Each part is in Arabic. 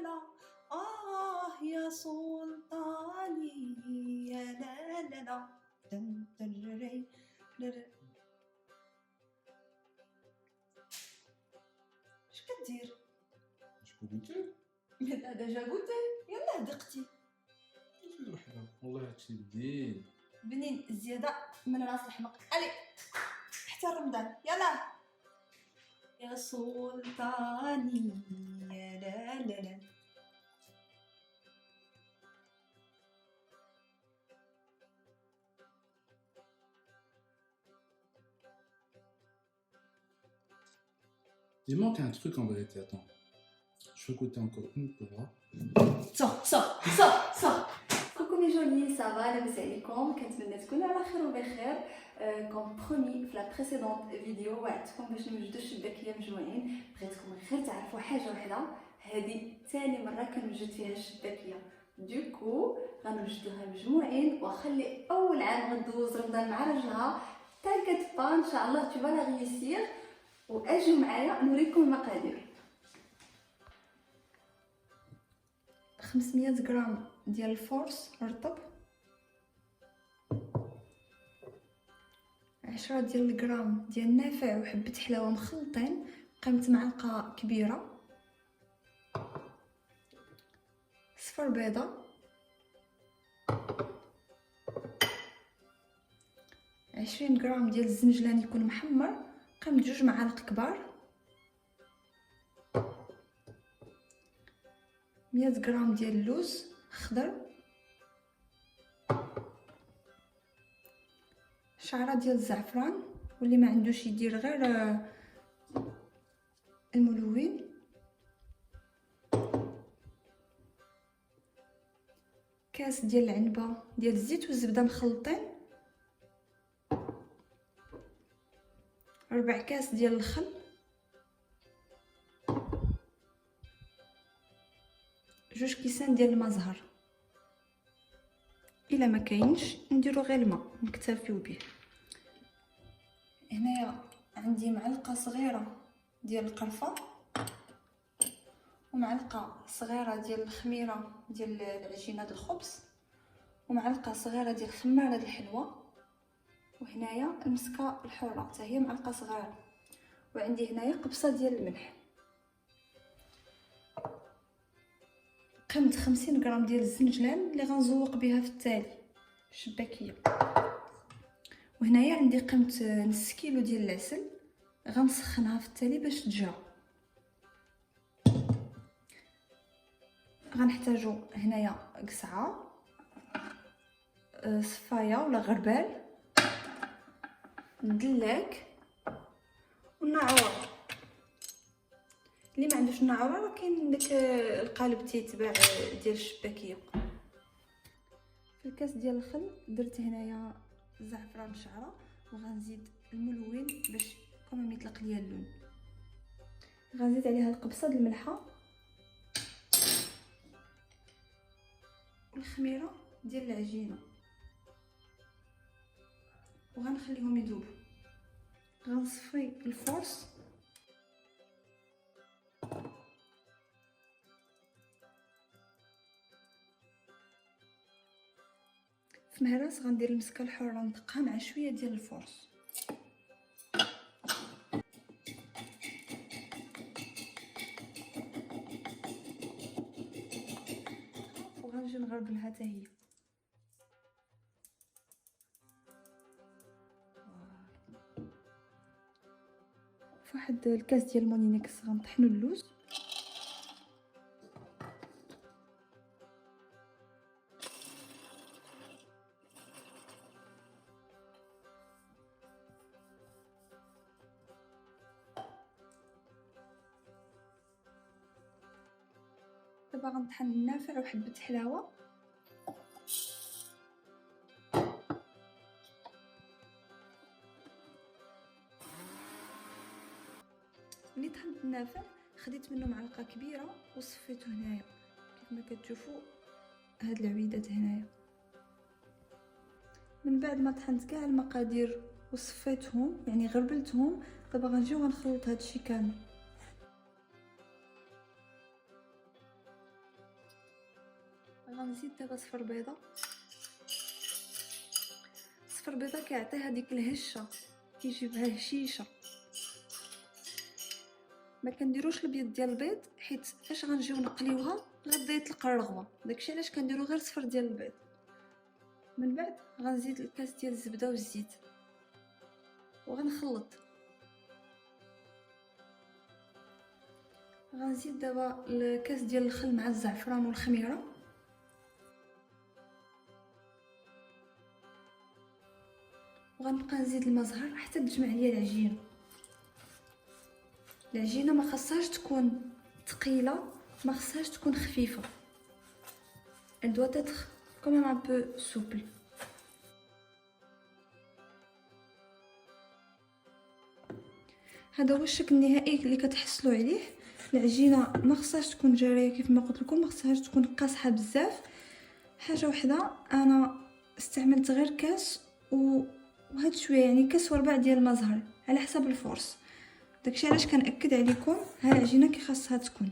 لا يا سلطاني يا لا لا لا دن ترري اش كدير؟ شكون قلتي؟ لا ديجا قلت يلا هدقتي شي وحده والله هادشي بدين بنين زياده من راس الحمق. علي حتى رمضان يلا يا سلطاني يا لا لا لا. Dis-moi qu'il y a un truc en vérité, attends. Je vais écouter encore une fois. صح كوكو لي جولي صافا لاباس عليكم؟ كنتمنى تكونوا على خير وبخير. كوم برومي في لا بريسيدونت فيديو وعدتكم باش نوجدوا الشباكيه مجموعين. بغيتكم غير تعرفوا حاجه وحده، هذه ثاني مره كنوجد فيها الشباكيه، دوكو غنوجدوها مجموعين وخلي اول عام غندوز رمضان مع راجلها. تاكد با ان شاء الله تو لا ريسير، واجوا معايا نوريكم المقادير. 500 غرام ديال الفورس رطب، 10 ديال الغرام ديال النافع وحبة حلاوة مخلطين قيمة معلقة كبيرة، صفر بيضة، 20 غرام ديال الزنجلان يكون محمر قيمة 2 معالق كبار، 100 غرام ديال اللوز خضر، شعرة ديال الزعفران واللي ما عندوش يدير غير الملون، كاس ديال العنبة ديال الزيت والزبدة مخلطين، 4 كاس ديال الخل، 2 كيسان ديال الماء زهر. الا ما كاينش نديرو غير الماء نكتفيو به. هنايا عندي معلقه صغيره ديال القرفه ومعلقه صغيره ديال الخميره ديال العجينه ديال الخبز ومعلقه صغيره ديال خماره ديال الحلوى، وهنايا المسكه الحره حتى هي معلقه صغيره، وعندي هنايا قبصه ديال الملح، قيمة 50 غرام ديال الزنجلان اللي غنزوق بها في التالي الشباكيه، وهنايا عندي قيمة نص كيلو ديال العسل غنسخنها في التالي باش تجا. غنحتاجو هنايا قسعه، صفايه ولا غربال، الدلاك والناعوره. اللي ما عندوش الناعوره راه كاين داك القالب تيتباع ديال الشباكيه. في الكاس ديال الخل درت هنايا زعفران شعره وغنزيد الملون باش كما يطلق ليا اللون، غنزيد عليها القبصه د الملحه والخميره ديال العجينه وغنخليهم يذوبوا. غنصفي الفورس في مهراس، غندير المسكه الحره ندقها مع شويه ديال الفورس، وغنجي نغربلها حتى هي. في واحد الكاس ديال المونينيكس غنطحنوا اللوز، دابا غنطحن النافع وحبة حلاوة، ملي طحنت النافع خديت منه معلقه كبيره وصفيته هنايا كيف ما كتشوفوا هاد العويدات هنايا. من بعد ما طحنت كاع المقادير وصفيتهم يعني غربلتهم، دابا غنجيو غنخلط هادشي كامل. غنزيد دابا صفر بيضه. صفر بيضه كيعطيها ديك الهشه، كيجيبها هشيشه. ما كنديروش البيض ديال البيض حيت فاش غنجيو نقليوها غادا يطلق الرغوه، داكشي علاش كنديرو غير صفر ديال البيض. من بعد غنزيد الكاس ديال الزبده والزيت وغنخلط. غنزيد دابا الكاس ديال الخل مع الزعفران والخميره. وغنبقى نزيد الماء زهر حتى تجمع ليا العجينه. العجينه ما خاصهاش تكون ثقيله، ما خاصهاش تكون خفيفه. elle doit être quand même un peu souple. هذا هو الشكل النهائي اللي كتحصلوا عليه. العجينه ما خصهاش تكون جاريه كيف ما قلت لكم، ما خصهاش تكون قاصحه بزاف. حاجه وحده، انا استعملت غير كاس وهاد شويه، يعني كاس وربع ديال الماء زهر على حسب الفرص. داكشي علاش كنأكد عليكم ها العجينه كي خاصها تكون.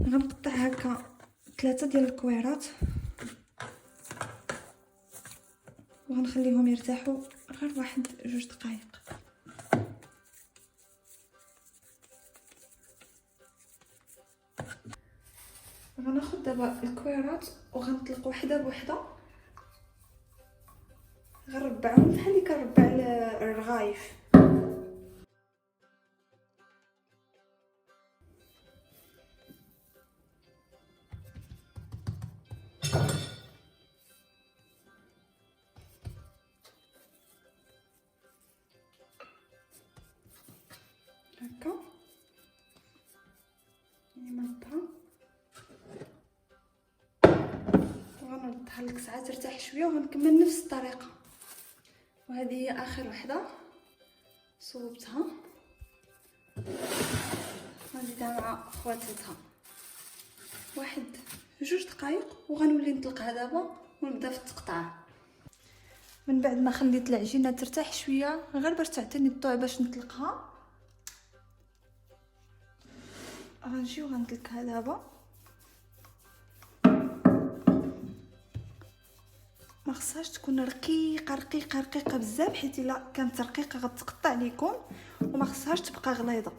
غنقطع هكا 3 ديال الكويرات وغنخليهم يرتاحوا غير 1-2 دقائق. غناخد دابا الكويرات وغنطلق وحده بوحده، غنربعهم بحال اللي كنربع الرغايف. هكا يعني مربعه، وغنردها لك ساعه ترتاح شويه وغنكمل نفس الطريقه. وهذه هي اخر وحده صوبتها، غنزيدها مع خواتاتها 1-2 دقائق وغنولي نطلقها دابا ونبدا في التقطاع. من بعد ما خليت العجينه ترتاح شويه غير باش تعطيني الطوع باش نطلقها، غنجي وغنطلقها دابا. ما خصهاش تكون رقيقه بزاف، حيت الا كانت رقيقه غتقطع ليكم، وما خصهاش تبقى غليظه،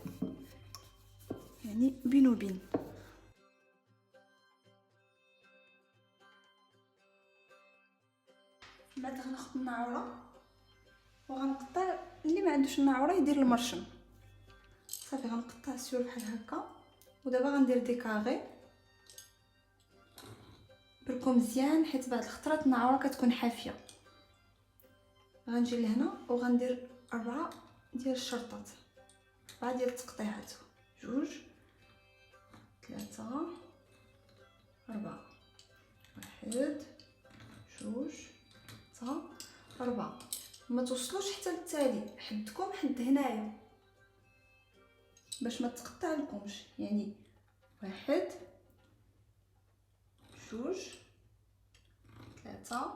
يعني بين وبين. بعد غناخد الناعوره وغنقطع، اللي ما عندوش الناعوره يدير المرشم. صافي غنقطع السيول بحال هكا. ودابا غندير دي كاغي، بركم مزيان حيت بعض الخطرات الناعوره كتكون حافيه. غنجي لهنا وغندير 4 ديال الشرطات، 4 ديال التقطيعات، 2 3 4، 1 2 3 4. ما توصلوش حتى للتالي، حدكم حد هنايا باش ما تقطع لكمش، يعني 1 2 3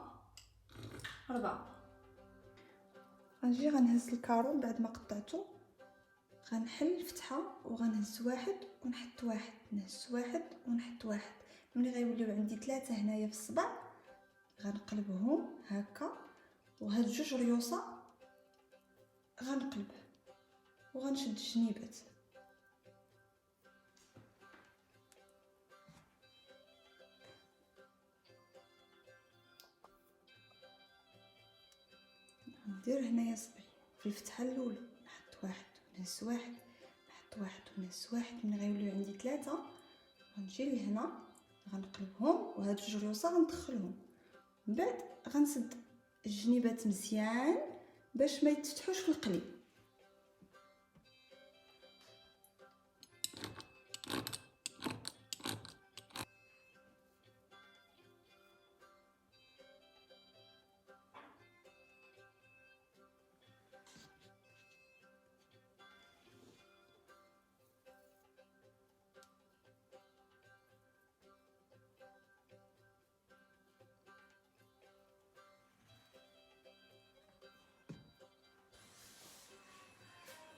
4. غنجي غنهز الكارو بعد ما قطعته، غنحل الفتحه وغنهز 1 ونحط 1، نهز 1 ونحط 1. ملي غيوليو عندي 3 هنايا في الصبع غنقلبهم هكا، وهاد 2 ريوسه غنقلب وغنشد الجنيبات. ندير هنايا صبعي في الفتحه الاولى، نحط 1 ونهز 1، نحط 1 ونهز 1. ملي غيوليو عندي 3 غنجي لهنا غنقلبهم، وهاد 2 ريوسه غندخلهم. من بعد غنسد الجنيبات مزيان باش ما يتفتحوش في القلي.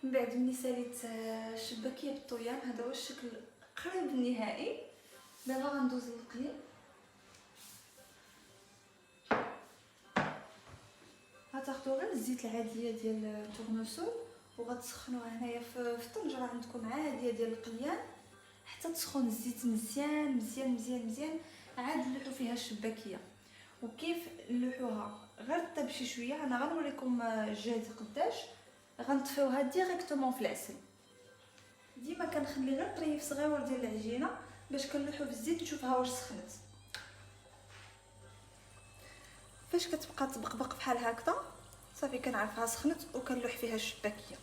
من بعد ملي ساليت الشباكيه بالطياب، هذا هو الشكل قريب النهائي. دابا غندوز للقلي. غتاخدو غير الزيت العاديه ديال التورنوسول وغتسخنوها هنايا في الطنجره عندكم عاديه ديال القليان حتى تسخن الزيت مزيان مزيان مزيان مزيان. عاد نلوحو فيها الشباكيه. وكيف نلوحوها غير طيب شي شويه، انا غنوريكم الجهد قداش. غنطفيوها ديريكتومون في العسل. ديما كنخلي غير طريف صغيور ديال العجينه باش كنلوحو في الزيت نشوفها واش سخنت. فاش كتبقى تبقبق بحال هكذا صافي كنعرفها سخنت وكنلوح فيها الشباكيه.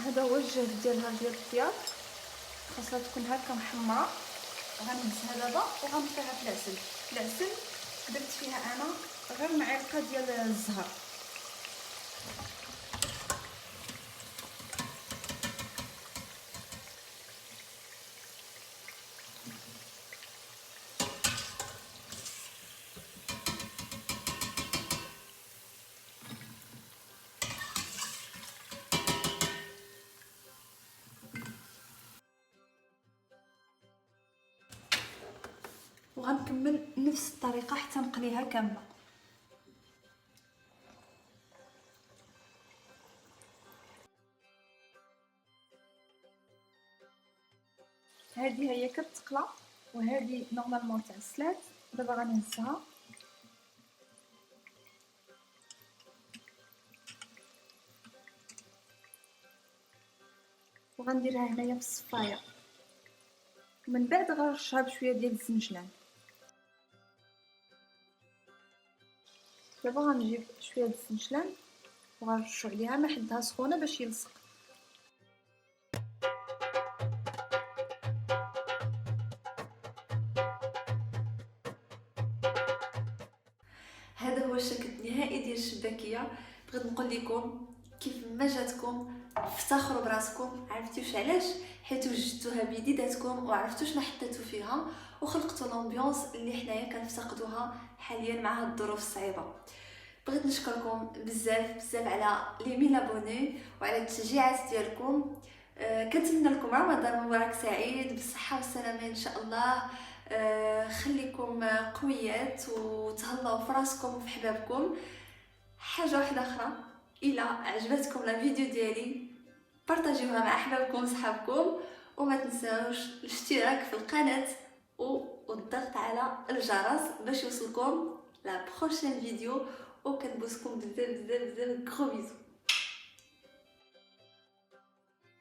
هذا هو الجهد ديالها ديال الطياب. خاصها تكون هكا محمره. غنهزها دابا وغنطفيها في العسل. العسل درت فيها انا غير معلقه ديال الزهر. وغنكمل نفس الطريقه حتى نقليها كامله. هذه هي كتقلى وهذه نورمالمون تعسلات. دابا غنهزها وغنديرها هنايا في الصفايه. ومن بعد غنرشها بشويه ديال الزنجلان. دابا غنجيب شويه د الزنجلان وغنرشو عليها ما حدها سخونه باش يلصق. هذا هو الشكل النهائي ديال الشباكيه. بغيت نقول لكم كيف ما جاتكم افتخروا براسكم. عرفتوا واش علاش؟ حيت وجدتوها بيديداتكم وعرفتوا شنو حطيتوا فيها وخلقتوا لامبيونس اللي حنايا كنفتقدوها حاليا مع هاد الظروف الصعيبه. بغيت نشكركم بزاف بزاف على لي 1000 ابوني وعلى التشجيعات ديالكم. كنتمنى لكم رمضان مبارك سعيد بالصحه والسلامه ان شاء الله. خليكم قويات وتهلاو في راسكم وفي حبابكم. حاجه واحده اخرى، الى عجبتكم لا فيديو ديالي بارطاجيوها مع احبابكم وصحابكم وما تنساوش الاشتراك في القناه والضغط على الجرس باش يوصلكم لا بروشين فيديو. وكنبوسكم بزاف بزاف بزاف. كرو بيزو.